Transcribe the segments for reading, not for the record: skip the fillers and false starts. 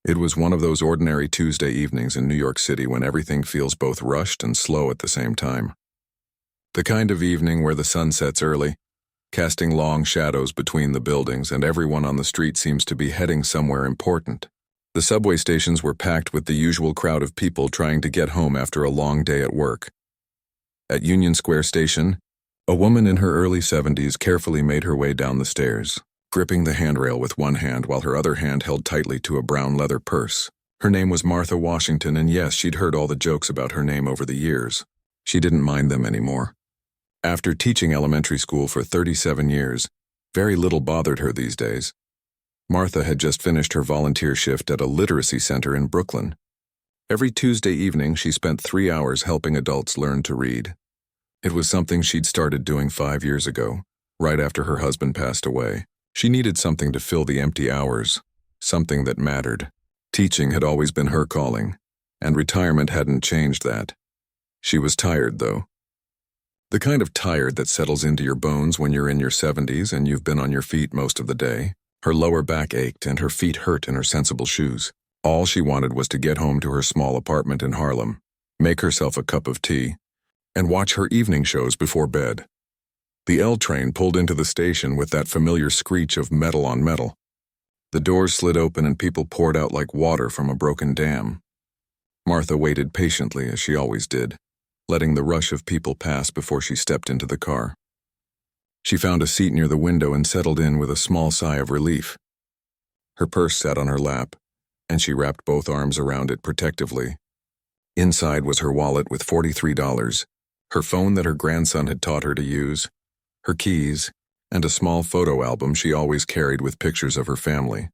It was one of those ordinary Tuesday evenings in New York City when everything feels both rushed and slow at the same time. The kind of evening where the sun sets early, casting long shadows between the buildings, and everyone on the street seems to be heading somewhere important. The subway stations were packed with the usual crowd of people trying to get home after a long day at work. At Union Square Station, a woman in her early 70s carefully made her way down the stairs, gripping the handrail with one hand while her other hand held tightly to a brown leather purse. Her name was Martha Washington, and yes, she'd heard all the jokes about her name over the years. She didn't mind them anymore. After teaching elementary school for 37 years, very little bothered her these days. Martha had just finished her volunteer shift at a literacy center in Brooklyn. Every Tuesday evening, she spent 3 hours helping adults learn to read. It was something she'd started doing 5 years ago, right after her husband passed away. She needed something to fill the empty hours, something that mattered. Teaching had always been her calling, and retirement hadn't changed that. She was tired, though. The kind of tired that settles into your bones when you're in your 70s and you've been on your feet most of the day. Her lower back ached and her feet hurt in her sensible shoes. All she wanted was to get home to her small apartment in Harlem, make herself a cup of tea, and watch her evening shows before bed. The L train pulled into the station with that familiar screech of metal on metal. The doors slid open and people poured out like water from a broken dam. Martha waited patiently, as she always did, letting the rush of people pass before she stepped into the car. She found a seat near the window and settled in with a small sigh of relief. Her purse sat on her lap, and she wrapped both arms around it protectively. Inside was her wallet with $43, her phone that her grandson had taught her to use, her keys, and a small photo album she always carried with pictures of her family.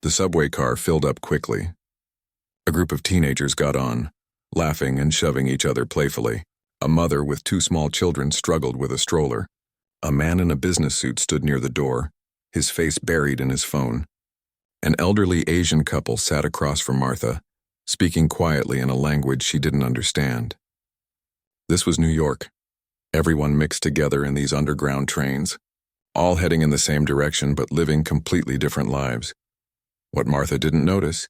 The subway car filled up quickly. A group of teenagers got on, laughing and shoving each other playfully. A mother with 2 small children struggled with a stroller. A man in a business suit stood near the door, his face buried in his phone. An elderly Asian couple sat across from Martha, speaking quietly in a language she didn't understand. This was New York. Everyone mixed together in these underground trains, all heading in the same direction but living completely different lives. What Martha didn't notice,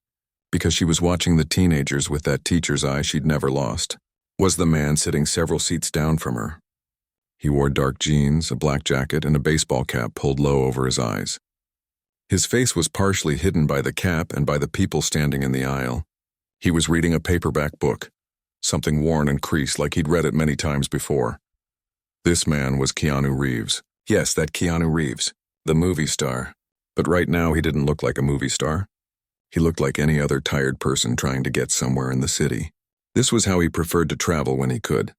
because she was watching the teenagers with that teacher's eye she'd never lost, was the man sitting several seats down from her. He wore dark jeans, a black jacket, and a baseball cap pulled low over his eyes. His face was partially hidden by the cap and by the people standing in the aisle. He was reading a paperback book, something worn and creased like he'd read it many times before. This man was KEANU Reeves. Yes, that KEANU Reeves, the movie star. But right now he didn't look like a movie star. He looked like any other tired person trying to get somewhere in the city. This was how he preferred to travel when he could.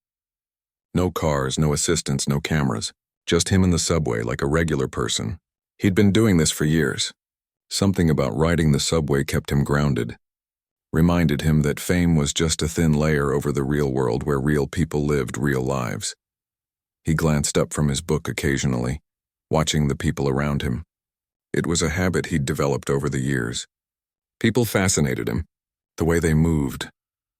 No cars, no assistants, no cameras. Just him in the subway like a regular person. He'd been doing this for years. Something about riding the subway kept him grounded. Reminded him that fame was just a thin layer over the real world where real people lived real lives. He glanced up from his book occasionally, watching the people around him. It was a habit he'd developed over the years. People fascinated him. The way they moved,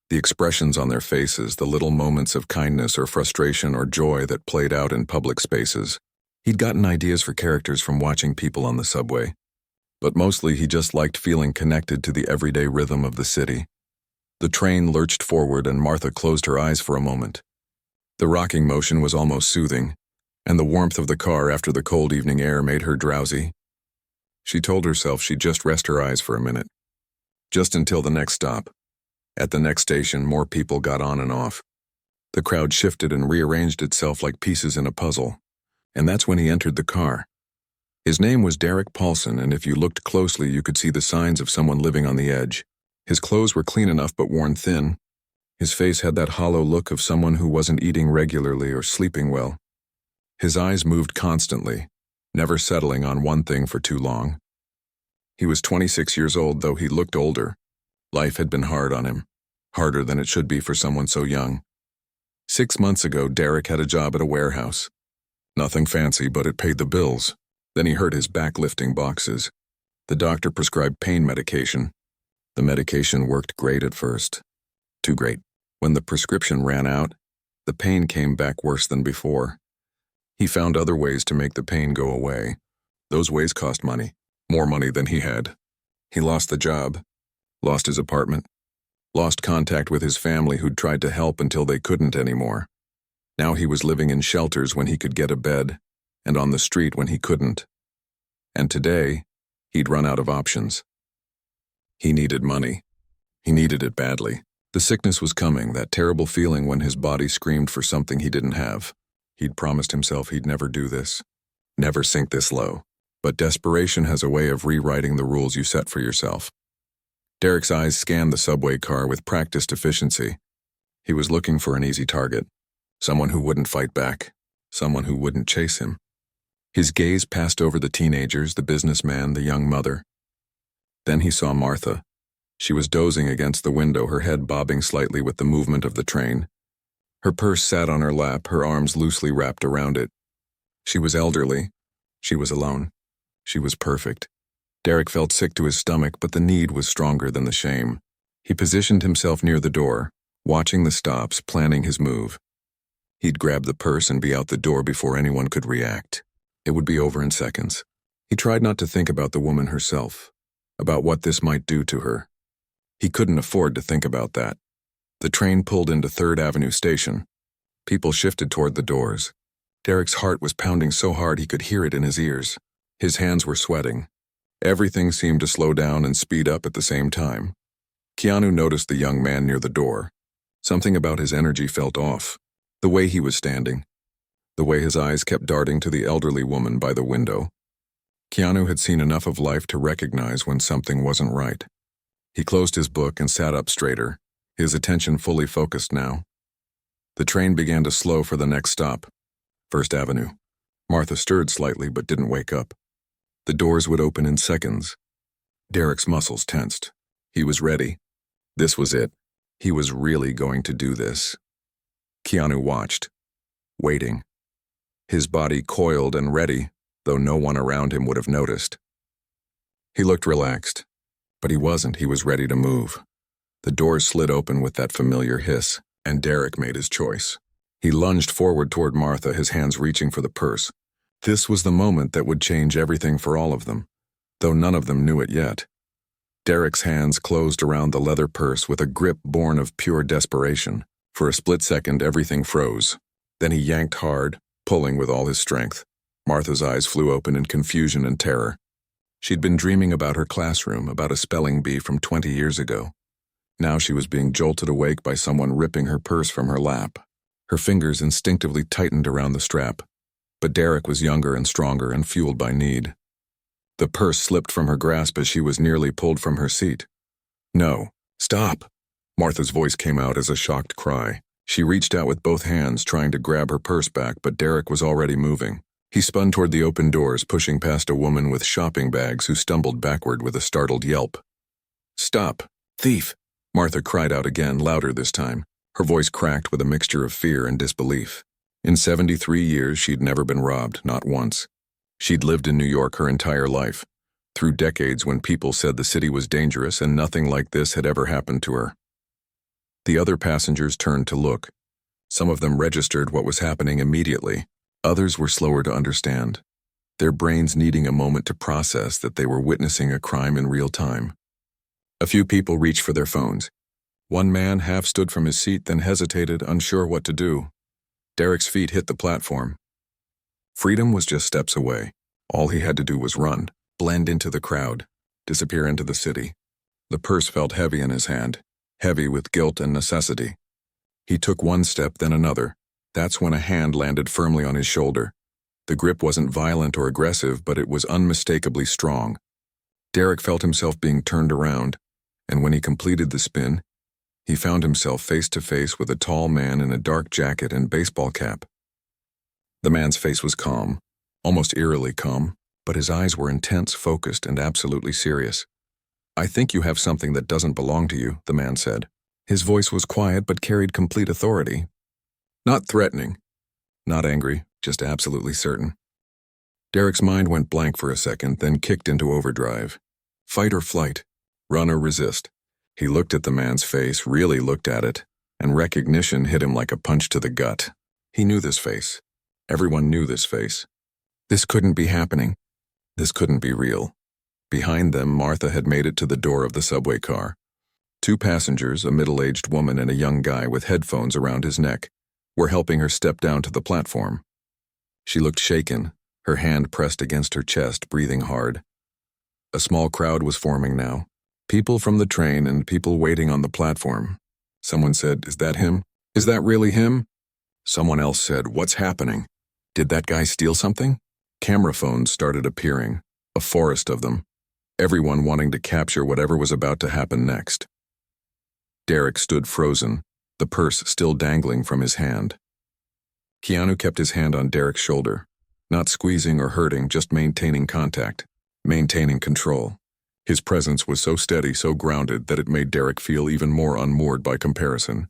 the expressions on their faces, the little moments of kindness or frustration or joy that played out in public spaces. He'd gotten ideas for characters from watching people on the subway. But mostly he just liked feeling connected to the everyday rhythm of the city. The train lurched forward and Martha closed her eyes for a moment. The rocking motion was almost soothing, and the warmth of the car after the cold evening air made her drowsy. She told herself she'd just rest her eyes for a minute. Just until the next stop. At the next station, more people got on and off. The crowd shifted and rearranged itself like pieces in a puzzle, and that's when he entered the car. His name was Derek Paulson, and if you looked closely, you could see the signs of someone living on the edge. His clothes were clean enough but worn thin. His face had that hollow look of someone who wasn't eating regularly or sleeping well. His eyes moved constantly, never settling on one thing for too long. He was 26 years old, though he looked older. Life had been hard on him, harder than it should be for someone so young. 6 months ago, Derek had a job at a warehouse. Nothing fancy, but it paid the bills. Then he hurt his back lifting boxes. The doctor prescribed pain medication. The medication worked great at first. Too great. When the prescription ran out, the pain came back worse than before. He found other ways to make the pain go away. Those ways cost money, more money than he had. He lost the job, lost his apartment, lost contact with his family who'd tried to help until they couldn't anymore. Now he was living in shelters when he could get a bed, and on the street when he couldn't. And today, he'd run out of options. He needed money. He needed it badly. The sickness was coming, that terrible feeling when his body screamed for something he didn't have. He'd promised himself he'd never do this, never sink this low. But desperation has a way of rewriting the rules you set for yourself. Derek's eyes scanned the subway car with practiced efficiency. He was looking for an easy target, someone who wouldn't fight back, someone who wouldn't chase him. His gaze passed over the teenagers, the businessman, the young mother. Then he saw Martha. She was dozing against the window, her head bobbing slightly with the movement of the train. Her purse sat on her lap, her arms loosely wrapped around it. She was elderly. She was alone. She was perfect. Derek felt sick to his stomach, but the need was stronger than the shame. He positioned himself near the door, watching the stops, planning his move. He'd grab the purse and be out the door before anyone could react. It would be over in seconds. He tried not to think about the woman herself, about what this might do to her. He couldn't afford to think about that. The train pulled into 3rd Avenue Station. People shifted toward the doors. Derek's heart was pounding so hard he could hear it in his ears. His hands were sweating. Everything seemed to slow down and speed up at the same time. Keanu noticed the young man near the door. Something about his energy felt off. The way he was standing. The way his eyes kept darting to the elderly woman by the window. Keanu had seen enough of life to recognize when something wasn't right. He closed his book and sat up straighter, his attention fully focused now. The train began to slow for the next stop, 1st Avenue. Martha stirred slightly but didn't wake up. The doors would open in seconds. Derek's muscles tensed. He was ready. This was it. He was really going to do this. Keanu watched, waiting. His body coiled and ready, though no one around him would have noticed. He looked relaxed, but he wasn't. He was ready to move. The doors slid open with that familiar hiss, and Derek made his choice. He lunged forward toward Martha, his hands reaching for the purse. This was the moment that would change everything for all of them, though none of them knew it yet. Derek's hands closed around the leather purse with a grip born of pure desperation. For a split second, everything froze. Then he yanked hard, pulling with all his strength. Martha's eyes flew open in confusion and terror. She'd been dreaming about her classroom, about a spelling bee from 20 years ago. Now she was being jolted awake by someone ripping her purse from her lap. Her fingers instinctively tightened around the strap. But Derek was younger and stronger and fueled by need. The purse slipped from her grasp as she was nearly pulled from her seat. "No, stop!" Martha's voice came out as a shocked cry. She reached out with both hands, trying to grab her purse back, but Derek was already moving. He spun toward the open doors, pushing past a woman with shopping bags who stumbled backward with a startled yelp. "Stop! Thief!" Martha cried out again, louder this time. Her voice cracked with a mixture of fear and disbelief. In 73 years, she'd never been robbed, not once. She'd lived in New York her entire life, through decades when people said the city was dangerous and nothing like this had ever happened to her. The other passengers turned to look. Some of them registered what was happening immediately. Others were slower to understand, their brains needing a moment to process that they were witnessing a crime in real time. A few people reached for their phones. One man half stood from his seat, then hesitated, unsure what to do. Derek's feet hit the platform. Freedom was just steps away. All he had to do was run, blend into the crowd, disappear into the city. The purse felt heavy in his hand, heavy with guilt and necessity. He took one step, then another. That's when a hand landed firmly on his shoulder. The grip wasn't violent or aggressive, but it was unmistakably strong. Derek felt himself being turned around, and when he completed the spin, he found himself face to face with a tall man in a dark jacket and baseball cap. The man's face was calm, almost eerily calm, but his eyes were intense, focused, and absolutely serious. "I think you have something that doesn't belong to you," the man said. His voice was quiet but carried complete authority. Not threatening, not angry, just absolutely certain. Derek's mind went blank for a second, then kicked into overdrive. Fight or flight, run or resist. He looked at the man's face, really looked at it, and recognition hit him like a punch to the gut. He knew this face. Everyone knew this face. This couldn't be happening. This couldn't be real. Behind them, Martha had made it to the door of the subway car. Two passengers, a middle-aged woman and a young guy with headphones around his neck, were helping her step down to the platform. She looked shaken, her hand pressed against her chest, breathing hard. A small crowd was forming now. People from the train and people waiting on the platform. Someone said, "Is that him? Is that really him?" Someone else said, "What's happening? Did that guy steal something?" Camera phones started appearing, a forest of them, everyone wanting to capture whatever was about to happen next. Derek stood frozen, the purse still dangling from his hand. Keanu kept his hand on Derek's shoulder, not squeezing or hurting, just maintaining contact, maintaining control. His presence was so steady, so grounded, that it made Derek feel even more unmoored by comparison.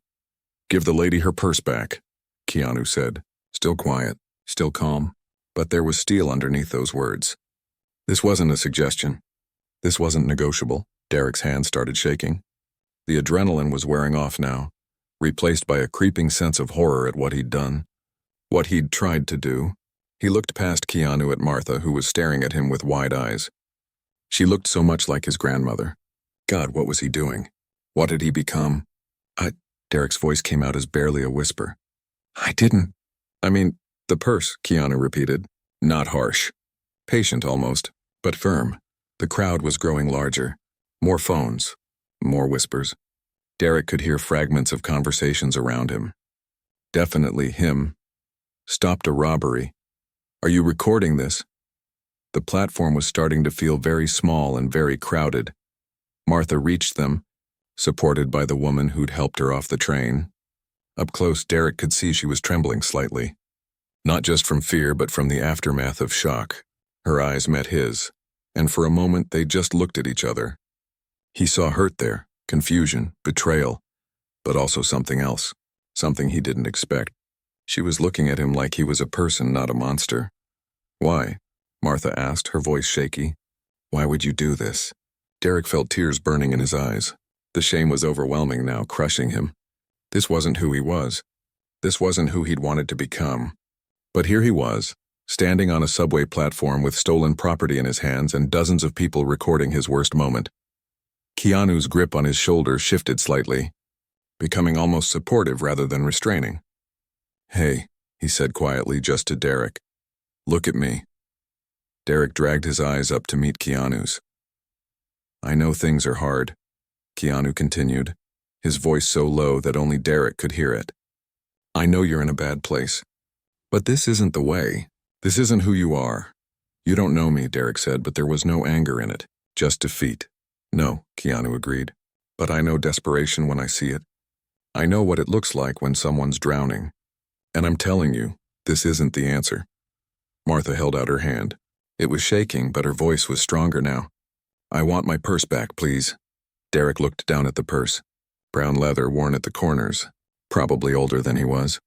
"Give the lady her purse back," Keanu said, still quiet, still calm, but there was steel underneath those words. This wasn't a suggestion. This wasn't negotiable. Derek's hand started shaking. The adrenaline was wearing off now, replaced by a creeping sense of horror at what he'd done, what he'd tried to do. He looked past Keanu at Martha, who was staring at him with wide eyes. She looked so much like his grandmother. God, what was he doing? What had he become? Derek's voice came out as barely a whisper. The purse, Keanu repeated, not harsh. Patient almost, but firm. The crowd was growing larger. More phones, more whispers. Derek could hear fragments of conversations around him. Definitely him. Stopped a robbery. Are you recording this? The platform was starting to feel very small and very crowded. Martha reached them, supported by the woman who'd helped her off the train. Up close, Derek could see she was trembling slightly. Not just from fear, but from the aftermath of shock. Her eyes met his, and for a moment they just looked at each other. He saw hurt there, confusion, betrayal, but also something else, something he didn't expect. She was looking at him like he was a person, not a monster. "Why?" Martha asked, her voice shaky. "Why would you do this?" Derek felt tears burning in his eyes. The shame was overwhelming now, crushing him. This wasn't who he was. This wasn't who he'd wanted to become. But here he was, standing on a subway platform with stolen property in his hands and dozens of people recording his worst moment. Keanu's grip on his shoulder shifted slightly, becoming almost supportive rather than restraining. "Hey," he said quietly just to Derek. "Look at me." Derek dragged his eyes up to meet Keanu's. "I know things are hard," Keanu continued, his voice so low that only Derek could hear it. "I know you're in a bad place. But this isn't the way. This isn't who you are." "You don't know me," Derek said, but there was no anger in it, just defeat. "No," Keanu agreed, "but I know desperation when I see it. I know what it looks like when someone's drowning. And I'm telling you, this isn't the answer." Martha held out her hand. It was shaking, but her voice was stronger now. "I want my purse back, please." Derek looked down at the purse. Brown leather worn at the corners, probably older than he was,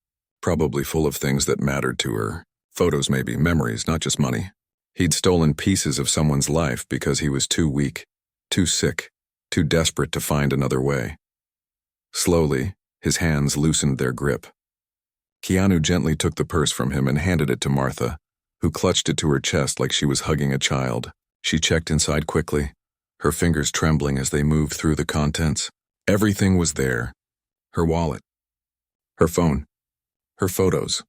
probably full of things that mattered to her. Photos maybe, memories, not just money. He'd stolen pieces of someone's life because he was too weak, too sick, too desperate to find another way. Slowly, his hands loosened their grip. Keanu gently took the purse from him and handed it to Martha, who clutched it to her chest like she was hugging a child. She checked inside quickly, her fingers trembling as they moved through the contents. Everything was there. Her wallet, her phone, her photos.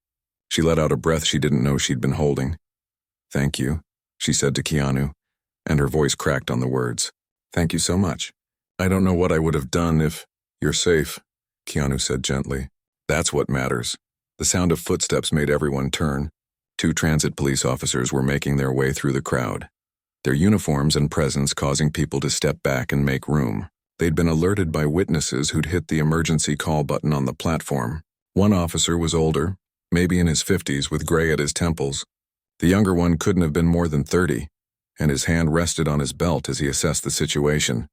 She let out a breath she didn't know she'd been holding. "Thank you," she said to Keanu, and her voice cracked on the words. "Thank you so much. I don't know what I would have done if—" "You're safe," Keanu said gently. "That's what matters." The sound of footsteps made everyone turn. 2 transit police officers were making their way through the crowd, their uniforms and presence causing people to step back and make room. They'd been alerted by witnesses who'd hit the emergency call button on the platform. One officer was older, maybe in his 50s, with gray at his temples. The younger one couldn't have been more than 30, and his hand rested on his belt as he assessed the situation.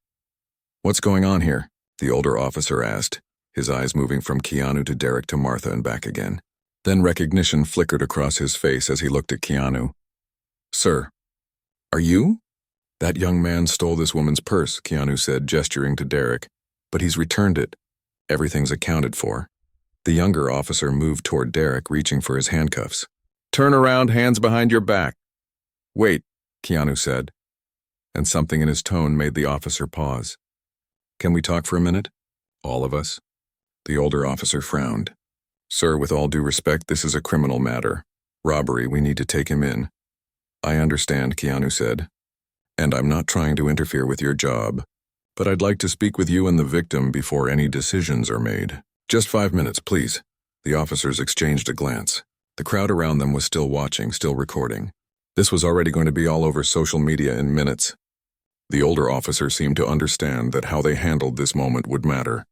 "What's going on here?" the older officer asked, his eyes moving from Keanu to Derek to Martha and back again. Then recognition flickered across his face as he looked at Keanu. "Sir, are you?" "That young man stole this woman's purse," Keanu said, gesturing to Derek, "but he's returned it. Everything's accounted for." The younger officer moved toward Derek, reaching for his handcuffs. "Turn around, hands behind your back." "Wait," Keanu said, and something in his tone made the officer pause. Can we talk for a minute? All of us? The older officer frowned. Sir, with all due respect, this is a criminal matter. Robbery, we need to take him in. I understand, Keanu said. And I'm not trying to interfere with your job. But I'd like to speak with you and the victim before any decisions are made. Just 5 minutes, please. The officers exchanged a glance. The crowd around them was still watching, still recording. This was already going to be all over social media in minutes. The older officer seemed to understand that how they handled this moment would matter.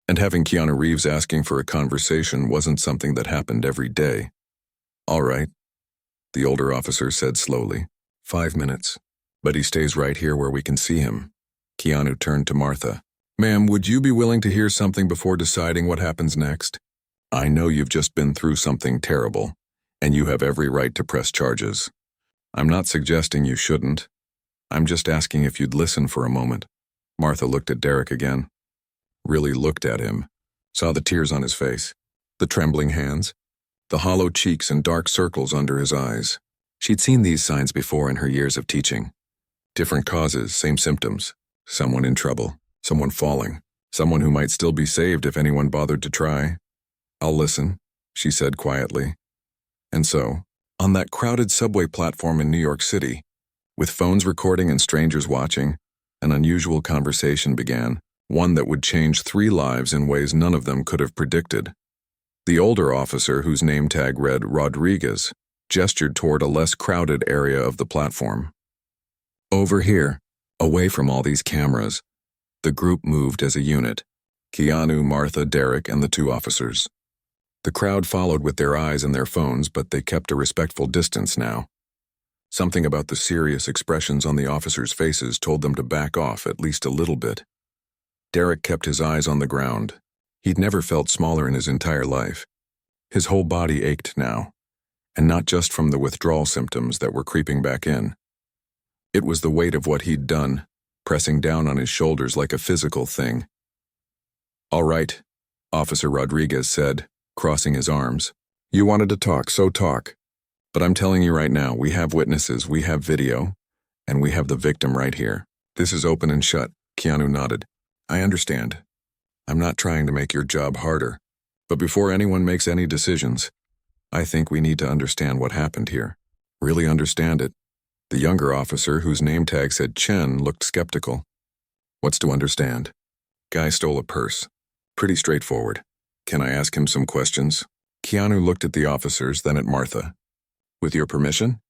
And having Keanu Reeves asking for a conversation wasn't something that happened every day. All right, the older officer said slowly. 5 minutes. But he stays right here where we can see him. Keanu turned to Martha. Ma'am, would you be willing to hear something before deciding what happens next? I know you've just been through something terrible, and you have every right to press charges. I'm not suggesting you shouldn't. I'm just asking if you'd listen for a moment. Martha looked at Derek again. Really looked at him. Saw the tears on his face, the trembling hands, the hollow cheeks and dark circles under his eyes. She'd seen these signs before in her years of teaching. Different causes, same symptoms. Someone in trouble, someone falling, someone who might still be saved if anyone bothered to try. I'll listen, she said quietly. And so, on that crowded subway platform in New York City, with phones recording and strangers watching, an unusual conversation began, one that would change 3 lives in ways none of them could have predicted. The older officer, whose name tag read Rodriguez, gestured toward a less crowded area of the platform. Over here, away from all these cameras, the group moved as a unit. Keanu, Martha, Derek, and the 2 officers. The crowd followed with their eyes and their phones, but they kept a respectful distance now. Something about the serious expressions on the officers' faces told them to back off at least a little bit. Derek kept his eyes on the ground. He'd never felt smaller in his entire life. His whole body ached now, and not just from the withdrawal symptoms that were creeping back in. It was the weight of what he'd done, pressing down on his shoulders like a physical thing. All right, Officer Rodriguez said, crossing his arms. You wanted to talk, so talk. But I'm telling you right now, we have witnesses, we have video, and we have the victim right here. This is open and shut. Keanu nodded. I understand. I'm not trying to make your job harder. But before anyone makes any decisions, I think we need to understand what happened here. Really understand it. The younger officer, whose name tag said Chen, looked skeptical. What's to understand? Guy stole a purse. Pretty straightforward. Can I ask him some questions? Keanu looked at the officers, then at Martha. With your permission?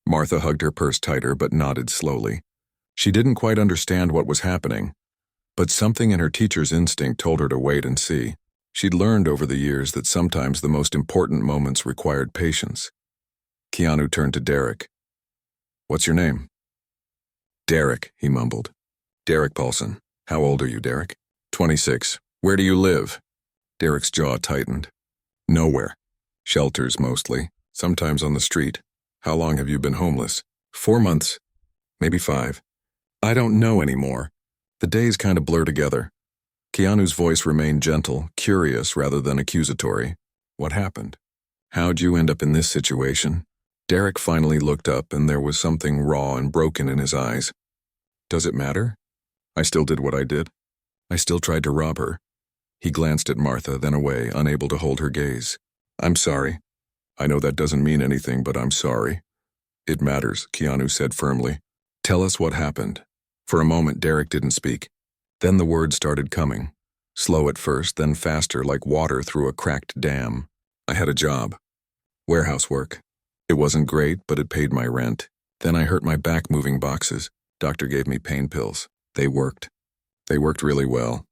Martha hugged her purse tighter but nodded slowly. She didn't quite understand what was happening, but something in her teacher's instinct told her to wait and see. She'd learned over the years that sometimes the most important moments required patience. Keanu turned to Derek. What's your name? Derek, he mumbled. Derek Paulson. How old are you, Derek? 26. Where do you live? Derek's jaw tightened. Nowhere. Shelters mostly. Sometimes on the street. How long have you been homeless? 4 months. Maybe 5. I don't know anymore. The days kind of blur together. Keanu's voice remained gentle, curious rather than accusatory. What happened? How'd you end up in this situation? Derek finally looked up, and there was something raw and broken in his eyes. Does it matter? I still did what I did. I still tried to rob her. He glanced at Martha, then away, unable to hold her gaze. I'm sorry. I know that doesn't mean anything, but I'm sorry. It matters, Keanu said firmly. Tell us what happened. For a moment, Derek didn't speak. Then the words started coming. Slow at first, then faster, like water through a cracked dam. I had a job. Warehouse work. It wasn't great, but it paid my rent. Then I hurt my back moving boxes. Doctor gave me pain pills. They worked. They worked really well.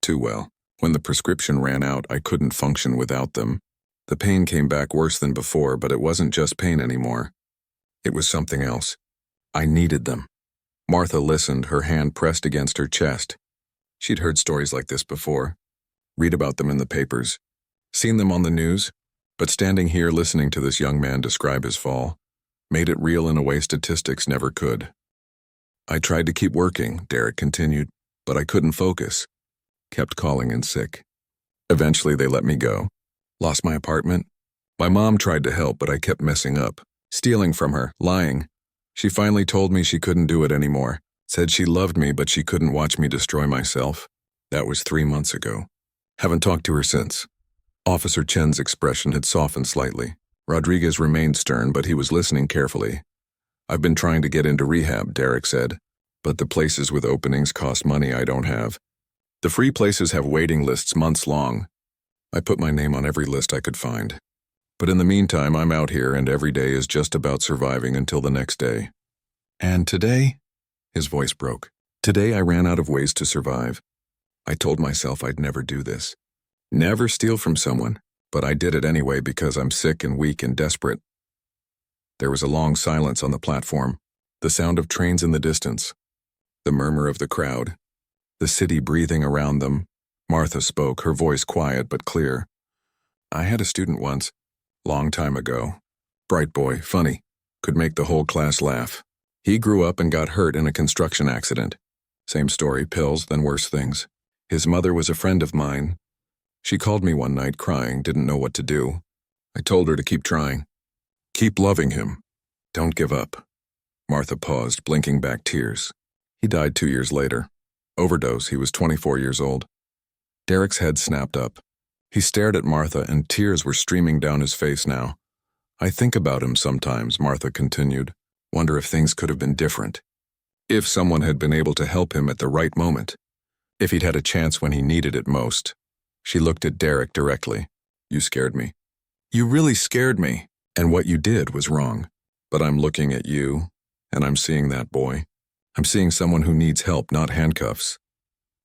Too well. When the prescription ran out, I couldn't function without them. The pain came back worse than before, but it wasn't just pain anymore. It was something else. I needed them. Martha listened, her hand pressed against her chest. She'd heard stories like this before. Read about them in the papers. Seen them on the news. But standing here listening to this young man describe his fall made it real in a way statistics never could. I tried to keep working, Derek continued, but I couldn't focus. Kept calling in sick. Eventually they let me go. Lost my apartment. My mom tried to help, but I kept messing up. Stealing from her, lying. She finally told me she couldn't do it anymore. Said she loved me, but she couldn't watch me destroy myself. That was 3 months ago. Haven't talked to her since. Officer Chen's expression had softened slightly. Rodriguez remained stern, but he was listening carefully. I've been trying to get into rehab, Derek said, but the places with openings cost money I don't have. The free places have waiting lists months long. I put my name on every list I could find. But in the meantime, I'm out here and every day is just about surviving until the next day. And today? His voice broke. Today I ran out of ways to survive. I told myself I'd never do this. Never steal from someone, but I did it anyway because I'm sick and weak and desperate. There was a long silence on the platform, the sound of trains in the distance, the murmur of the crowd, the city breathing around them. Martha spoke, her voice quiet but clear. I had a student once, long time ago. Bright boy, funny, could make the whole class laugh. He grew up and got hurt in a construction accident. Same story, pills, then worse things. His mother was a friend of mine. She called me one night crying, didn't know what to do. I told her to keep trying. Keep loving him. Don't give up. Martha paused, blinking back tears. He died 2 years later. Overdose, he was 24 years old. Derek's head snapped up. He stared at Martha and tears were streaming down his face now. I think about him sometimes, Martha continued. Wonder if things could have been different. If someone had been able to help him at the right moment. If he'd had a chance when he needed it most. She looked at Derek directly. You scared me. You really scared me. And what you did was wrong. But I'm looking at you, and I'm seeing that boy. I'm seeing someone who needs help, not handcuffs.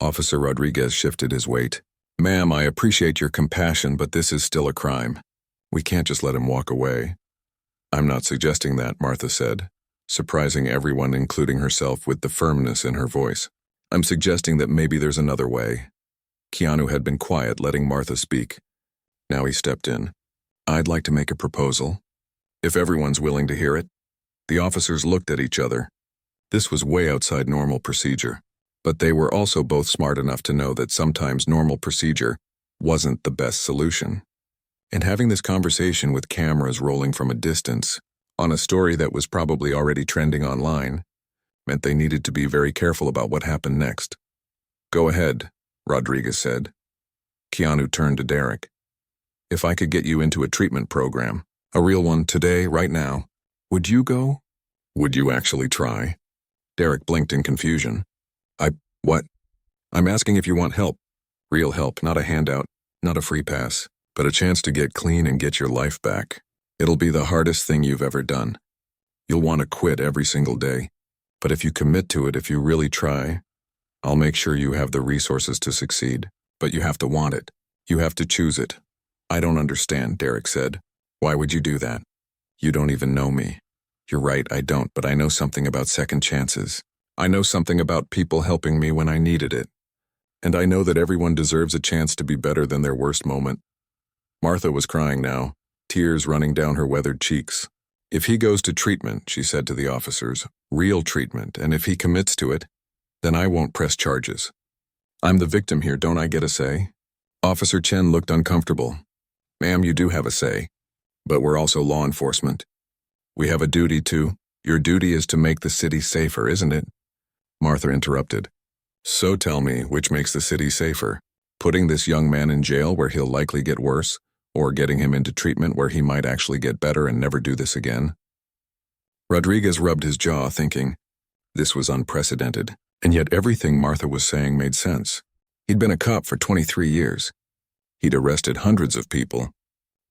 Officer Rodriguez shifted his weight. Ma'am, I appreciate your compassion, but this is still a crime. We can't just let him walk away. I'm not suggesting that, Martha said, surprising everyone, including herself, with the firmness in her voice. I'm suggesting that maybe there's another way. Keanu had been quiet, letting Martha speak. Now he stepped in. I'd like to make a proposal. If everyone's willing to hear it. The officers looked at each other. This was way outside normal procedure. But they were also both smart enough to know that sometimes normal procedure wasn't the best solution. And having this conversation with cameras rolling from a distance, on a story that was probably already trending online, meant they needed to be very careful about what happened next. Go ahead, Rodriguez said. Keanu turned to Derek. If I could get you into a treatment program, a real one today, right now, would you go? Would you actually try? Derek blinked in confusion. What? I'm asking if you want help. Real help, not a handout, not a free pass, but a chance to get clean and get your life back. It'll be the hardest thing you've ever done. You'll want to quit every single day. But if you commit to it, if you really try, I'll make sure you have the resources to succeed. But you have to want it. You have to choose it. I don't understand, Derek said. Why would you do that? You don't even know me. You're right, I don't, but I know something about second chances. I know something about people helping me when I needed it. And I know that everyone deserves a chance to be better than their worst moment. Martha was crying now, tears running down her weathered cheeks. If he goes to treatment, she said to the officers, real treatment, and if he commits to it, then I won't press charges. I'm the victim here, don't I get a say? Officer Chen looked uncomfortable. Ma'am, you do have a say, but we're also law enforcement. We have a duty to. Your duty is to make the city safer, isn't it? Martha interrupted. So tell me, which makes the city safer? Putting this young man in jail where he'll likely get worse, or getting him into treatment where he might actually get better and never do this again? Rodriguez rubbed his jaw, thinking, this was unprecedented, and yet everything Martha was saying made sense. He'd been a cop for 23 years. He'd arrested hundreds of people,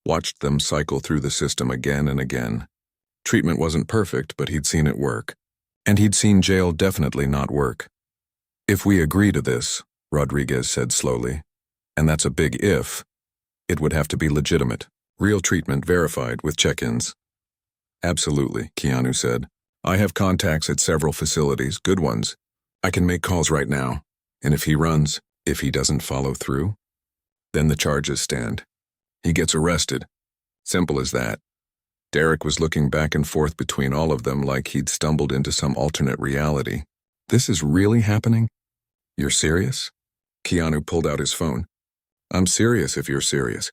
watched them cycle through the system again and again. Treatment wasn't perfect, but he'd seen it work. And he'd seen jail definitely not work. If we agree to this, Rodriguez said slowly, and that's a big if, it would have to be legitimate, real treatment verified with check-ins. Absolutely, Keanu said. I have contacts at several facilities, good ones. I can make calls right now. And if he runs, if he doesn't follow through, then the charges stand. He gets arrested. Simple as that. Derek was looking back and forth between all of them like he'd stumbled into some alternate reality. This is really happening? You're serious? Keanu pulled out his phone. I'm serious if you're serious.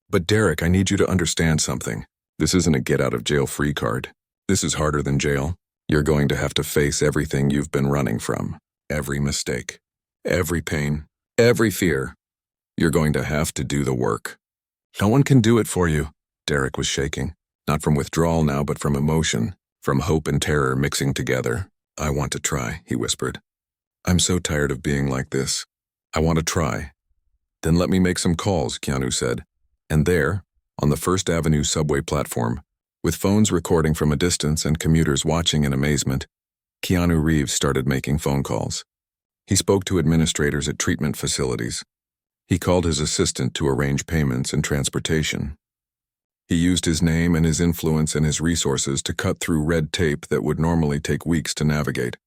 But Derek, I need you to understand something. This isn't a get-out-of-jail-free card. This is harder than jail. You're going to have to face everything you've been running from. Every mistake, every pain, every fear. You're going to have to do the work. No one can do it for you. Derek was shaking, not from withdrawal now, but from emotion, from hope and terror mixing together. I want to try, he whispered. I'm so tired of being like this. I want to try. Then let me make some calls, Keanu said. And there, on the First Avenue subway platform, with phones recording from a distance and commuters watching in amazement, Keanu Reeves started making phone calls. He spoke to administrators at treatment facilities. He called his assistant to arrange payments and transportation. He used his name and his influence and his resources to cut through red tape that would normally take weeks to navigate.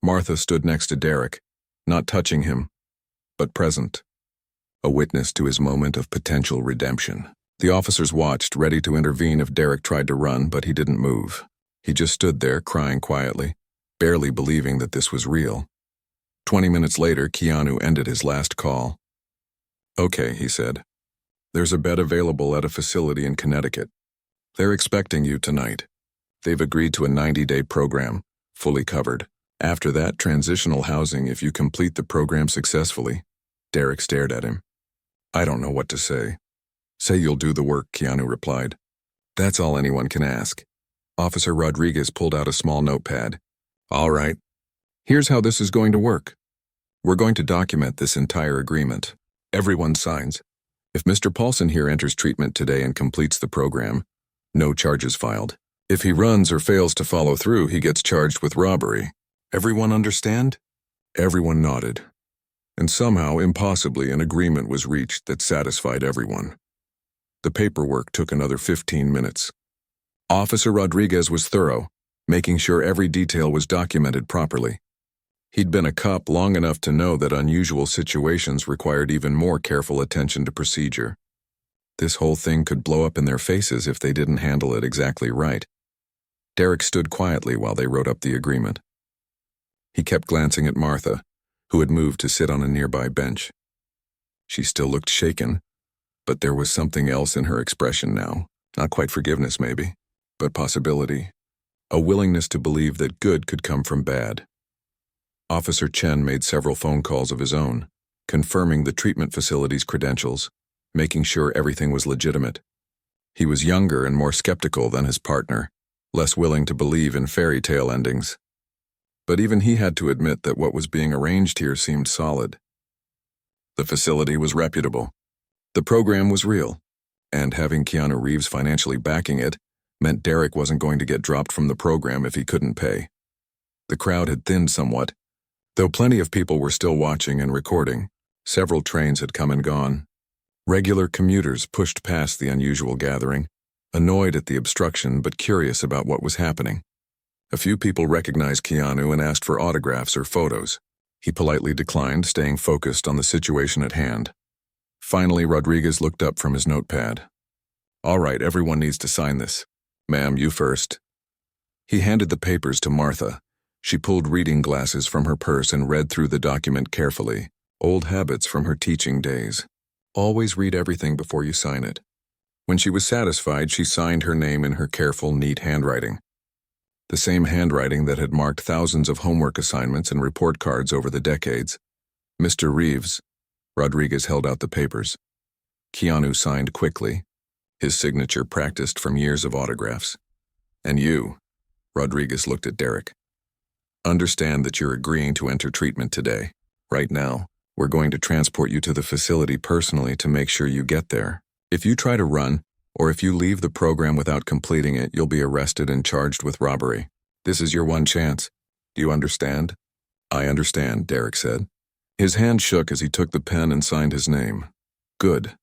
Martha stood next to Derek, not touching him, but present, a witness to his moment of potential redemption. The officers watched, ready to intervene if Derek tried to run, but he didn't move. He just stood there, crying quietly, barely believing that this was real. 20 minutes later, Keanu ended his last call. Okay, he said. There's a bed available at a facility in Connecticut. They're expecting you tonight. They've agreed to a 90-day program, fully covered. After that, transitional housing if you complete the program successfully. Derek stared at him. I don't know what to say. Say you'll do the work, Keanu replied. That's all anyone can ask. Officer Rodriguez pulled out a small notepad. All right. Here's how this is going to work. We're going to document this entire agreement. Everyone signs. If Mr. Paulson here enters treatment today and completes the program, no charges filed. If he runs or fails to follow through, he gets charged with robbery. Everyone understand? Everyone nodded. And somehow, impossibly, an agreement was reached that satisfied everyone. The paperwork took another 15 minutes. Officer Rodriguez was thorough, making sure every detail was documented properly. He'd been a cop long enough to know that unusual situations required even more careful attention to procedure. This whole thing could blow up in their faces if they didn't handle it exactly right. Derek stood quietly while they wrote up the agreement. He kept glancing at Martha, who had moved to sit on a nearby bench. She still looked shaken, but there was something else in her expression now. Not quite forgiveness, maybe, but possibility. A willingness to believe that good could come from bad. Officer Chen made several phone calls of his own, confirming the treatment facility's credentials, making sure everything was legitimate. He was younger and more skeptical than his partner, less willing to believe in fairy tale endings. But even he had to admit that what was being arranged here seemed solid. The facility was reputable. The program was real, and having Keanu Reeves financially backing it meant Derek wasn't going to get dropped from the program if he couldn't pay. The crowd had thinned somewhat. Though plenty of people were still watching and recording, several trains had come and gone. Regular commuters pushed past the unusual gathering, annoyed at the obstruction but curious about what was happening. A few people recognized Keanu and asked for autographs or photos. He politely declined, staying focused on the situation at hand. Finally, Rodriguez looked up from his notepad. All right, everyone needs to sign this. Ma'am, you first. He handed the papers to Martha. She pulled reading glasses from her purse and read through the document carefully. Old habits from her teaching days. Always read everything before you sign it. When she was satisfied, she signed her name in her careful, neat handwriting. The same handwriting that had marked thousands of homework assignments and report cards over the decades. Mr. Reeves. Rodriguez held out the papers. Keanu signed quickly, his signature practiced from years of autographs. And you, Rodriguez looked at Derek. Understand that you're agreeing to enter treatment today. Right now, we're going to transport you to the facility personally to make sure you get there. If you try to run, or if you leave the program without completing it, you'll be arrested and charged with robbery. This is your one chance. Do you understand? I understand, Derek said. His hand shook as he took the pen and signed his name. Good.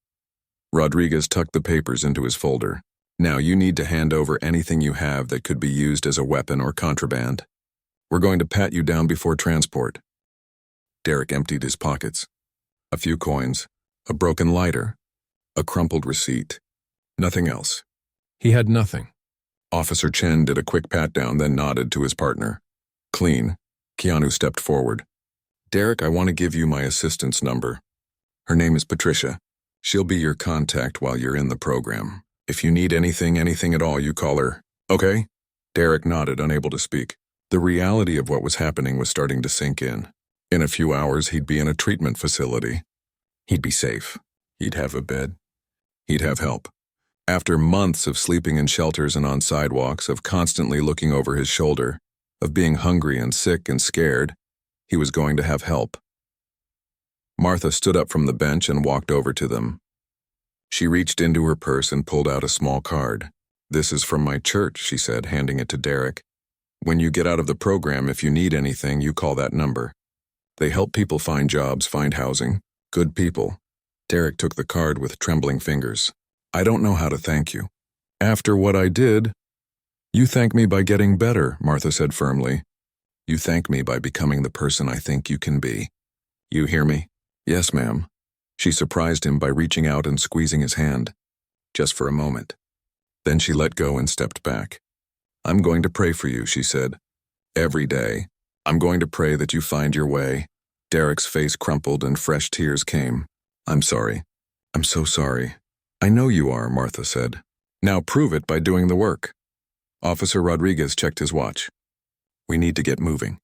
Rodriguez tucked the papers into his folder. Now you need to hand over anything you have that could be used as a weapon or contraband. We're going to pat you down before transport. Derek emptied his pockets. A few coins, a broken lighter, a crumpled receipt. Nothing else. He had nothing. Officer Chen did a quick pat-down, then nodded to his partner. Clean. Keanu stepped forward. Derek, I want to give you my assistant's number. Her name is Patricia. She'll be your contact while you're in the program. If you need anything at all, you call her. Okay? Derek nodded, unable to speak. The reality of what was happening was starting to sink in. In a few hours, he'd be in a treatment facility. He'd be safe. He'd have a bed. He'd have help. After months of sleeping in shelters and on sidewalks, of constantly looking over his shoulder, of being hungry and sick and scared, he was going to have help. Martha stood up from the bench and walked over to them. She reached into her purse and pulled out a small card. "This is from my church," she said, handing it to Derek. "When you get out of the program, if you need anything, you call that number. They help people find jobs, find housing. Good people." Derek took the card with trembling fingers. "I don't know how to thank you. After what I did..." "You thank me by getting better," Martha said firmly. "You thank me by becoming the person I think you can be. You hear me?" "Yes, ma'am." She surprised him by reaching out and squeezing his hand. Just for a moment. Then she let go and stepped back. "I'm going to pray for you," she said. "Every day. I'm going to pray that you find your way." Derek's face crumpled and fresh tears came. "I'm sorry. I'm so sorry." "I know you are," Martha said. "Now prove it by doing the work." Officer Rodriguez checked his watch. "We need to get moving.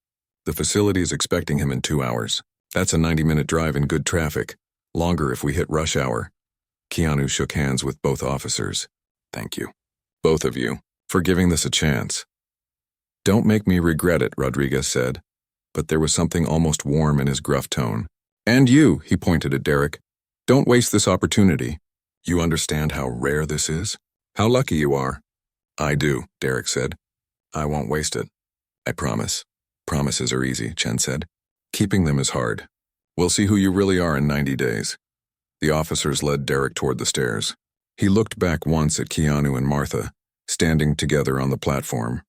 The facility is expecting him in 2 hours. That's a 90-minute drive in good traffic. Longer if we hit rush hour." Keanu shook hands with both officers. "Thank you. Both of you, for giving this a chance." "Don't make me regret it," Rodriguez said, but there was something almost warm in his gruff tone. "And you," he pointed at Derek. "Don't waste this opportunity. You understand how rare this is? How lucky you are." "I do," Derek said. "I won't waste it. I promise." "Promises are easy," Chen said. "Keeping them is hard. We'll see who you really are in 90 days. The officers led Derek toward the stairs. He looked back once at Keanu and Martha, standing together on the platform.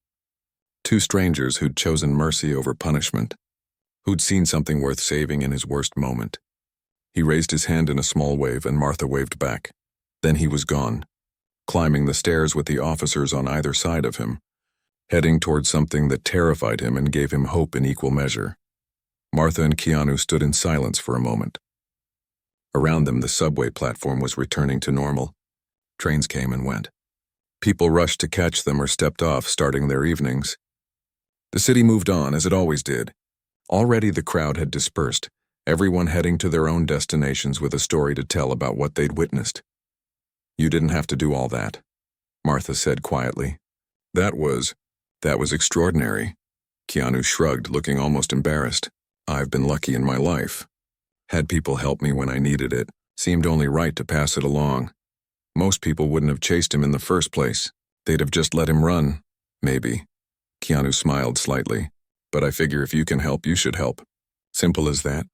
Two strangers who'd chosen mercy over punishment, who'd seen something worth saving in his worst moment. He raised his hand in a small wave and Martha waved back. Then he was gone, climbing the stairs with the officers on either side of him, heading toward something that terrified him and gave him hope in equal measure. Martha and Keanu stood in silence for a moment. Around them, the subway platform was returning to normal. Trains came and went. People rushed to catch them or stepped off, starting their evenings. The city moved on, as it always did. Already the crowd had dispersed, everyone heading to their own destinations with a story to tell about what they'd witnessed. "You didn't have to do all that," Martha said quietly. That was extraordinary." Keanu shrugged, looking almost embarrassed. "I've been lucky in my life. Had people help me when I needed it. Seemed only right to pass it along. Most people wouldn't have chased him in the first place. They'd have just let him run. Maybe." Keanu smiled slightly. "But I figure if you can help, you should help. Simple as that."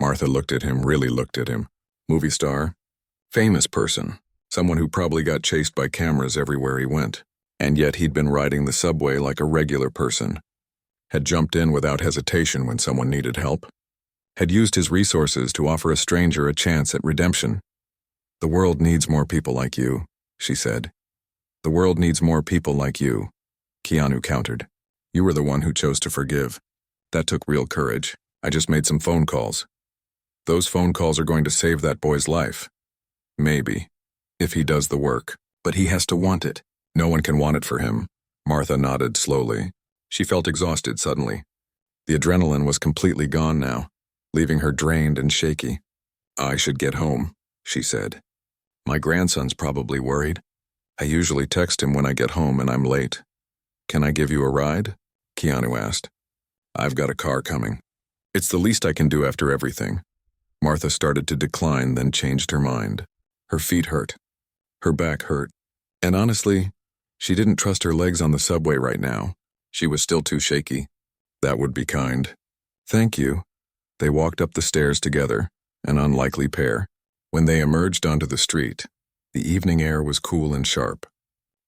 Martha looked at him, really looked at him. Movie star? Famous person. Someone who probably got chased by cameras everywhere he went. And yet he'd been riding the subway like a regular person. Had jumped in without hesitation when someone needed help. Had used his resources to offer a stranger a chance at redemption. "The world needs more people like you," she said. "The world needs more people like you," Keanu countered. "You were the one who chose to forgive. That took real courage. I just made some phone calls. Those phone calls are going to save that boy's life. Maybe. If he does the work. But he has to want it. No one can want it for him." Martha nodded slowly. She felt exhausted suddenly. The adrenaline was completely gone now, leaving her drained and shaky. "I should get home," she said. "My grandson's probably worried. I usually text him when I get home and I'm late. Can I give you a ride?" Keanu asked. "I've got a car coming. It's the least I can do after everything." Martha started to decline, then changed her mind. Her feet hurt. Her back hurt. And honestly, she didn't trust her legs on the subway right now. She was still too shaky. "That would be kind." "Thank you." They walked up the stairs together, an unlikely pair. When they emerged onto the street, the evening air was cool and sharp.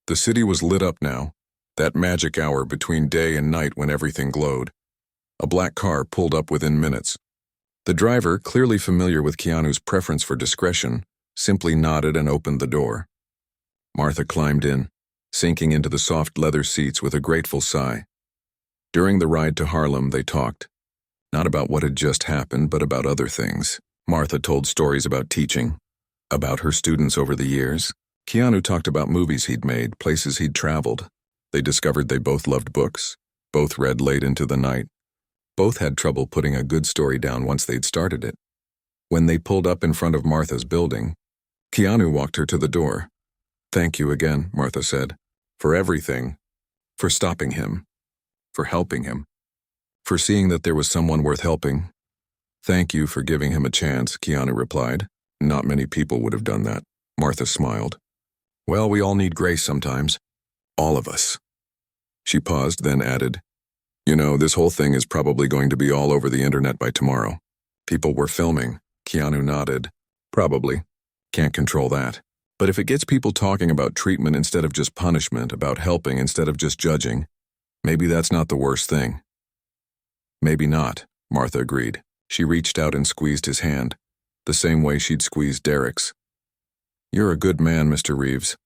The city was lit up now, that magic hour between day and night when everything glowed. A black car pulled up within minutes. The driver, clearly familiar with Keanu's preference for discretion, simply nodded and opened the door. Martha climbed in, sinking into the soft leather seats with a grateful sigh. During the ride to Harlem, they talked. Not about what had just happened, but about other things. Martha told stories about teaching, about her students over the years. Keanu talked about movies he'd made, places he'd traveled, They discovered they both loved books, both read late into the night, both had trouble putting a good story down once they'd started it. When they pulled up in front of Martha's building, Keanu walked her to the door. "Thank you again," Martha said, "for everything, for stopping him, for helping him, for seeing that there was someone worth helping." "Thank you for giving him a chance," Keanu replied. "Not many people would have done that." Martha smiled. "Well, we all need grace sometimes. All of us." She paused, then added, "You know, this whole thing is probably going to be all over the internet by tomorrow." "People were filming." Keanu nodded. "Probably. Can't control that. But if it gets people talking about treatment instead of just punishment, about helping instead of just judging, maybe that's not the worst thing." "Maybe not," Martha agreed. She reached out and squeezed his hand, the same way she'd squeezed Derek's. "You're a good man, Mr. Reeves."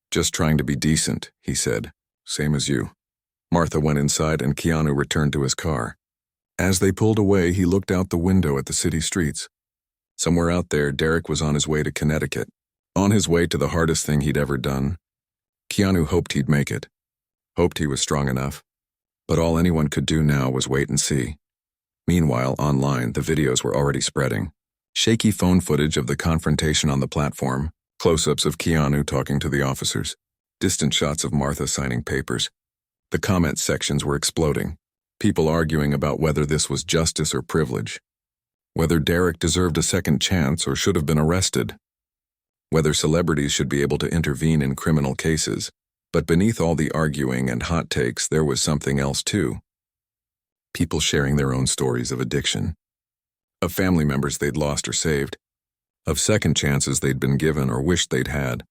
"Just trying to be decent," he said. "Same as you." Martha went inside and Keanu returned to his car. As they pulled away, he looked out the window at the city streets. Somewhere out there, Derek was on his way to Connecticut, on his way to the hardest thing he'd ever done. Keanu hoped he'd make it, hoped he was strong enough. But all anyone could do now was wait and see. Meanwhile, online, the videos were already spreading. Shaky phone footage of the confrontation on the platform, close-ups of Keanu talking to the officers, distant shots of Martha signing papers. The comment sections were exploding, people arguing about whether this was justice or privilege, whether Derek deserved a second chance or should have been arrested, whether celebrities should be able to intervene in criminal cases. But beneath all the arguing and hot takes, there was something else too. People sharing their own stories of addiction, of family members they'd lost or saved, of second chances they'd been given or wished they'd had.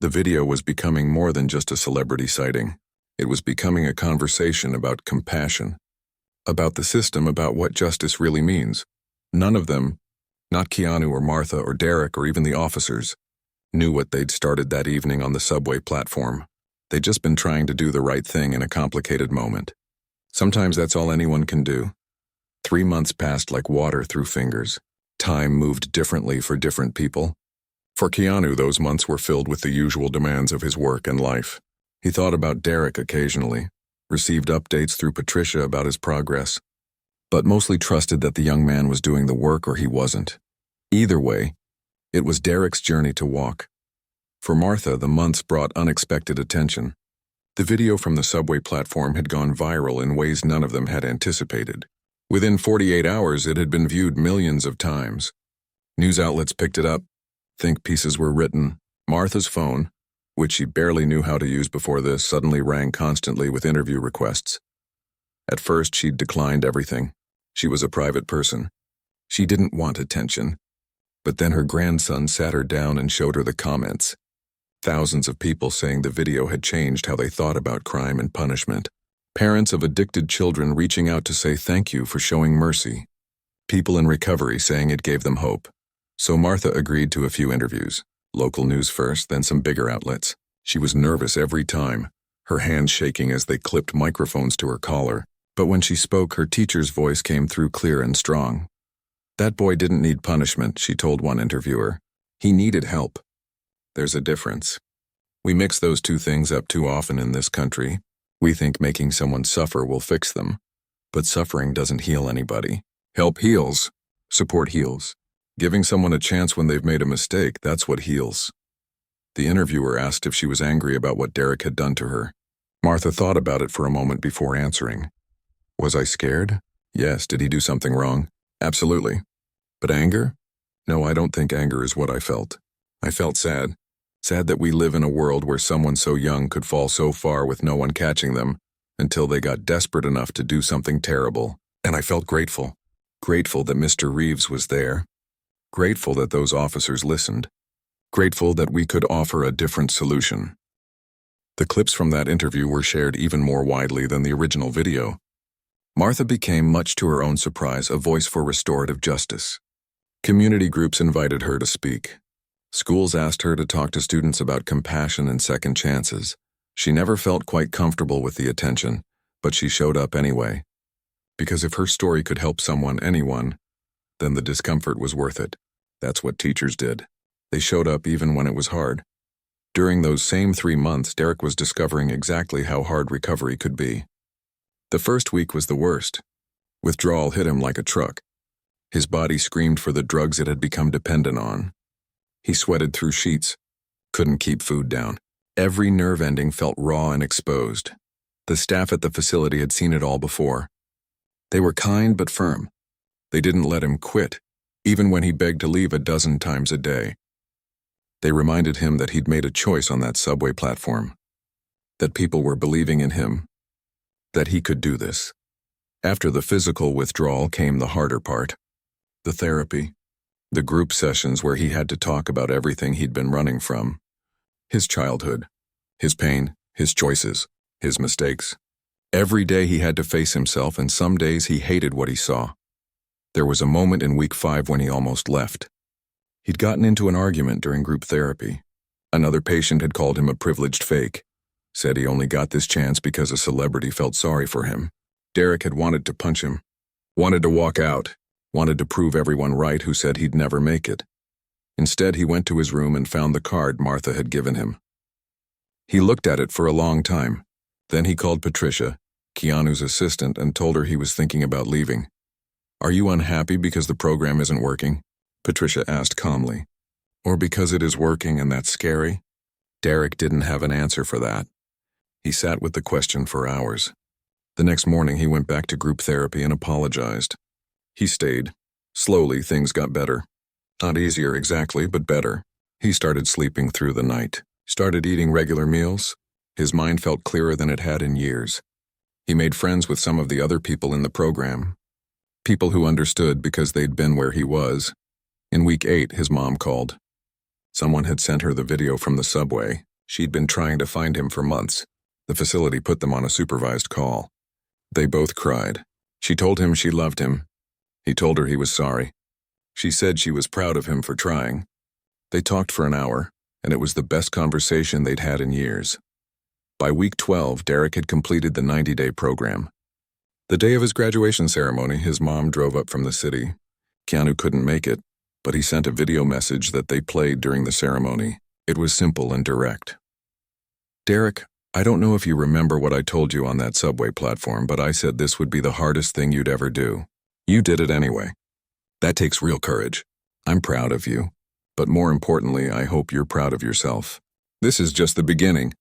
The video was becoming more than just a celebrity sighting. It was becoming a conversation about compassion, about the system, about what justice really means. None of them, not Keanu or Martha or Derek or even the officers, knew what they'd started that evening on the subway platform. They'd just been trying to do the right thing in a complicated moment. Sometimes that's all anyone can do. 3 months passed like water through fingers. Time moved differently for different people. For Keanu, those months were filled with the usual demands of his work and life. He thought about Derek occasionally, received updates through Patricia about his progress, but mostly trusted that the young man was doing the work or he wasn't. Either way, it was Derek's journey to walk. For Martha, the months brought unexpected attention. The video from the subway platform had gone viral in ways none of them had anticipated. Within 48 hours, it had been viewed millions of times. News outlets picked it up. Think pieces were written. Martha's phone, which she barely knew how to use before this, suddenly rang constantly with interview requests. At first, she'd declined everything. She was a private person. She didn't want attention. But then her grandson sat her down and showed her the comments. Thousands of people saying the video had changed how they thought about crime and punishment. Parents of addicted children reaching out to say thank you for showing mercy. People in recovery saying it gave them hope. So Martha agreed to a few interviews. Local news first, then some bigger outlets. She was nervous every time, her hands shaking as they clipped microphones to her collar. But when she spoke, her teacher's voice came through clear and strong. "That boy didn't need punishment," she told one interviewer. "He needed help." There's a difference. We mix those two things up too often in this country. We think making someone suffer will fix them. But suffering doesn't heal anybody. Help heals. Support heals. Giving someone a chance when they've made a mistake, that's what heals. The interviewer asked if she was angry about what Derek had done to her. Martha thought about it for a moment before answering. "Was I scared? Yes. Did he do something wrong? Absolutely. But anger? No, I don't think anger is what I felt. I felt sad. Sad that we live in a world where someone so young could fall so far with no one catching them until they got desperate enough to do something terrible. And I felt grateful. Grateful that Mr. Reeves was there. Grateful that those officers listened. Grateful that we could offer a different solution." The clips from that interview were shared even more widely than the original video. Martha became, much to her own surprise, a voice for restorative justice. Community groups invited her to speak. Schools asked her to talk to students about compassion and second chances. She never felt quite comfortable with the attention, but she showed up anyway. Because if her story could help someone, anyone, then the discomfort was worth it. That's what teachers did. They showed up even when it was hard. During those same 3 months, Derek was discovering exactly how hard recovery could be. The first week was the worst. Withdrawal hit him like a truck. His body screamed for the drugs it had become dependent on. He sweated through sheets, couldn't keep food down. Every nerve ending felt raw and exposed. The staff at the facility had seen it all before. They were kind but firm. They didn't let him quit, even when he begged to leave a dozen times a day. They reminded him that he'd made a choice on that subway platform, that people were believing in him, that he could do this. After the physical withdrawal came the harder part, the therapy, the group sessions where he had to talk about everything he'd been running from, his childhood, his pain, his choices, his mistakes. Every day he had to face himself, and some days he hated what he saw. There was a moment in week 5 when he almost left. He'd gotten into an argument during group therapy. Another patient had called him a privileged fake, said he only got this chance because a celebrity felt sorry for him. Derek had wanted to punch him, wanted to walk out, wanted to prove everyone right who said he'd never make it. Instead, he went to his room and found the card Martha had given him. He looked at it for a long time. Then he called Patricia, KEANU's assistant, and told her he was thinking about leaving. "Are you unhappy because the program isn't working?" Patricia asked calmly. "Or because it is working and that's scary?" Derek didn't have an answer for that. He sat with the question for hours. The next morning he went back to group therapy and apologized. He stayed. Slowly things got better. Not easier exactly, but better. He started sleeping through the night, started eating regular meals. His mind felt clearer than it had in years. He made friends with some of the other people in the program. People who understood because they'd been where he was. In week 8, his mom called. Someone had sent her the video from the subway. She'd been trying to find him for months. The facility put them on a supervised call. They both cried. She told him she loved him. He told her he was sorry. She said she was proud of him for trying. They talked for an hour, and it was the best conversation they'd had in years. By week 12, Derek had completed the 90-day program. The day of his graduation ceremony, his mom drove up from the city. KEANU couldn't make it, but he sent a video message that they played during the ceremony. It was simple and direct. "Derek, I don't know if you remember what I told you on that subway platform, but I said this would be the hardest thing you'd ever do. You did it anyway. That takes real courage. I'm proud of you. But more importantly, I hope you're proud of yourself. This is just the beginning.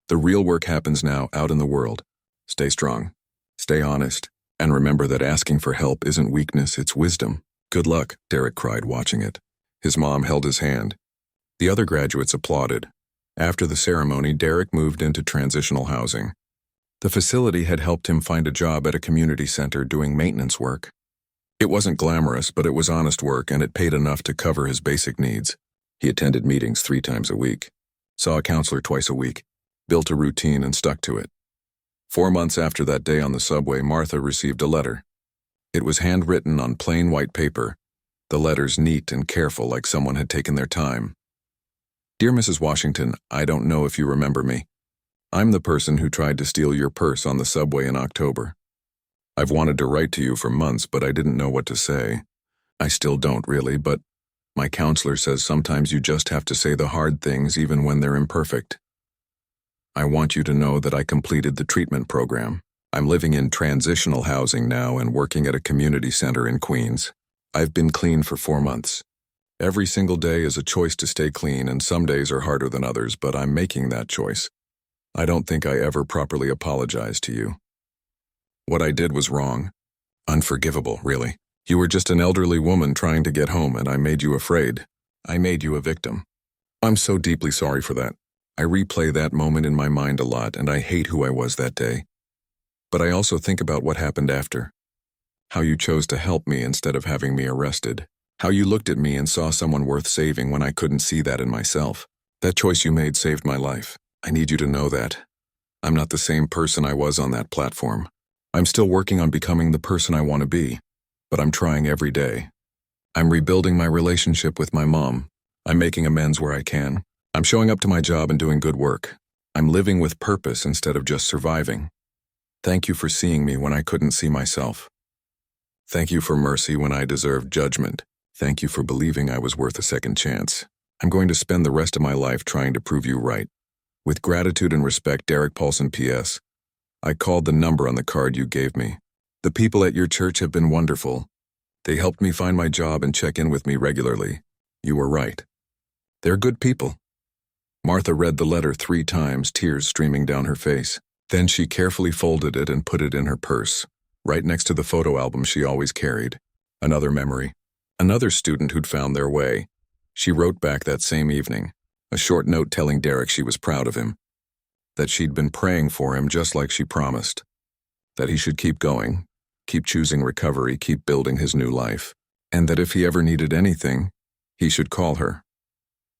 The real work happens now out in the world. Stay strong. Stay honest. And remember that asking for help isn't weakness, it's wisdom." "Good luck," Derek cried, watching it. His mom held his hand. The other graduates applauded. After the ceremony, Derek moved into transitional housing. The facility had helped him find a job at a community center doing maintenance work. It wasn't glamorous, but it was honest work, and it paid enough to cover his basic needs. He attended meetings 3 times a week, saw a counselor twice a week, built a routine and stuck to it. 4 months after that day on the subway, Martha received a letter. It was handwritten on plain white paper, the letters neat and careful like someone had taken their time. "Dear Mrs. Washington, I don't know if you remember me. I'm the person who tried to steal your purse on the subway in October. I've wanted to write to you for months, but I didn't know what to say. I still don't really, but my counselor says sometimes you just have to say the hard things even when they're imperfect. I want you to know that I completed the treatment program. I'm living in transitional housing now and working at a community center in Queens. I've been clean for 4 months. Every single day is a choice to stay clean, and some days are harder than others, but I'm making that choice. I don't think I ever properly apologized to you. What I did was wrong. Unforgivable, really. You were just an elderly woman trying to get home, and I made you afraid. I made you a victim. I'm so deeply sorry for that. I replay that moment in my mind a lot, and I hate who I was that day. But I also think about what happened after. How you chose to help me instead of having me arrested. How you looked at me and saw someone worth saving when I couldn't see that in myself. That choice you made saved my life. I need you to know that. I'm not the same person I was on that platform. I'm still working on becoming the person I want to be, but I'm trying every day. I'm rebuilding my relationship with my mom. I'm making amends where I can. I'm showing up to my job and doing good work. I'm living with purpose instead of just surviving. Thank you for seeing me when I couldn't see myself. Thank you for mercy when I deserved judgment. Thank you for believing I was worth a second chance. I'm going to spend the rest of my life trying to prove you right. With gratitude and respect, Derek Paulson, P.S. I called the number on the card you gave me. The people at your church have been wonderful. They helped me find my job and check in with me regularly. You were right. They're good people. Martha read the letter 3 times, tears streaming down her face. Then she carefully folded it and put it in her purse, right next to the photo album she always carried. Another memory. Another student who'd found their way. She wrote back that same evening, a short note telling Derek she was proud of him, that she'd been praying for him just like she promised, that he should keep going, keep choosing recovery, keep building his new life, and that if he ever needed anything, he should call her.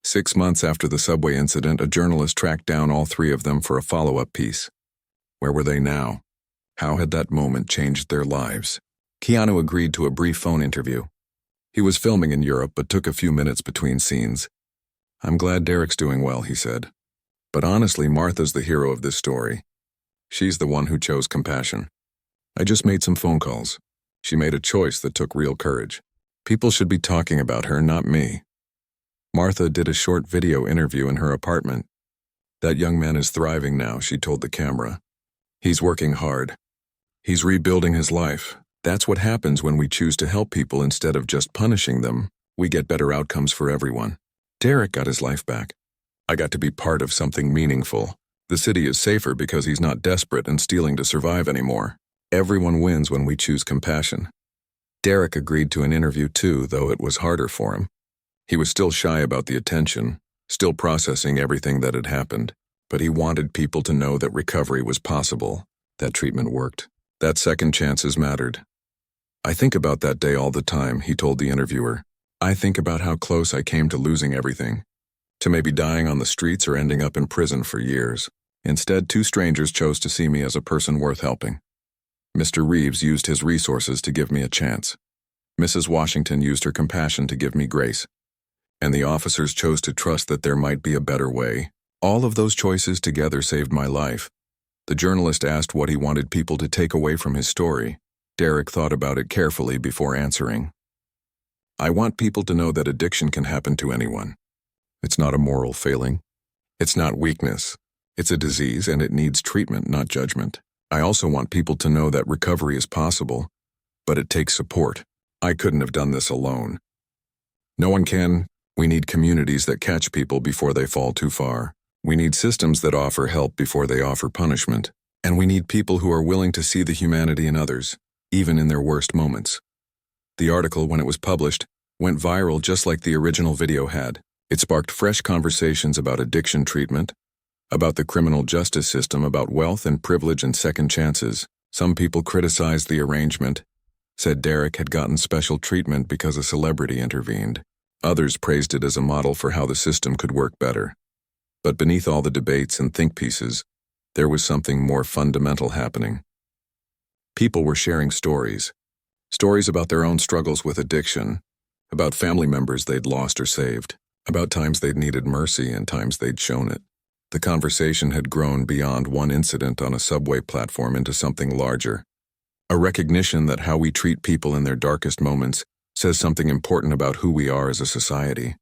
6 months after the subway incident, a journalist tracked down all 3 of them for a follow-up piece. Where were they now? How had that moment changed their lives? Keanu agreed to a brief phone interview. He was filming in Europe but took a few minutes between scenes. I'm glad Derek's doing well, he said. But honestly, Martha's the hero of this story. She's the one who chose compassion. I just made some phone calls. She made a choice that took real courage. People should be talking about her, not me. Martha did a short video interview in her apartment. That young man is thriving now, she told the camera. He's working hard. He's rebuilding his life. That's what happens when we choose to help people instead of just punishing them. We get better outcomes for everyone. Derek got his life back. I got to be part of something meaningful. The city is safer because he's not desperate and stealing to survive anymore. Everyone wins when we choose compassion. Derek agreed to an interview too, though it was harder for him. He was still shy about the attention, still processing everything that had happened, but he wanted people to know that recovery was possible, that treatment worked, that second chances mattered. I think about that day all the time, he told the interviewer. I think about how close I came to losing everything, to maybe dying on the streets or ending up in prison for years. Instead, 2 strangers chose to see me as a person worth helping. Mr. Reeves used his resources to give me a chance. Mrs. Washington used her compassion to give me grace. And the officers chose to trust that there might be a better way. All of those choices together saved my life. The journalist asked what he wanted people to take away from his story. Derek thought about it carefully before answering. I want people to know that addiction can happen to anyone. It's not a moral failing. It's not weakness. It's a disease and it needs treatment, not judgment. I also want people to know that recovery is possible, but it takes support. I couldn't have done this alone. No one can. We need communities that catch people before they fall too far. We need systems that offer help before they offer punishment. And we need people who are willing to see the humanity in others, even in their worst moments. The article, when it was published, went viral just like the original video had. It sparked fresh conversations about addiction treatment, about the criminal justice system, about wealth and privilege and second chances. Some people criticized the arrangement, said Derek had gotten special treatment because a celebrity intervened. Others praised it as a model for how the system could work better. But beneath all the debates and think pieces, there was something more fundamental happening. People were sharing stories about their own struggles with addiction, about family members they'd lost or saved, about times they'd needed mercy and times they'd shown it. The conversation had grown beyond one incident on a subway platform into something larger, a recognition that how we treat people in their darkest moments says something important about who we are as a society.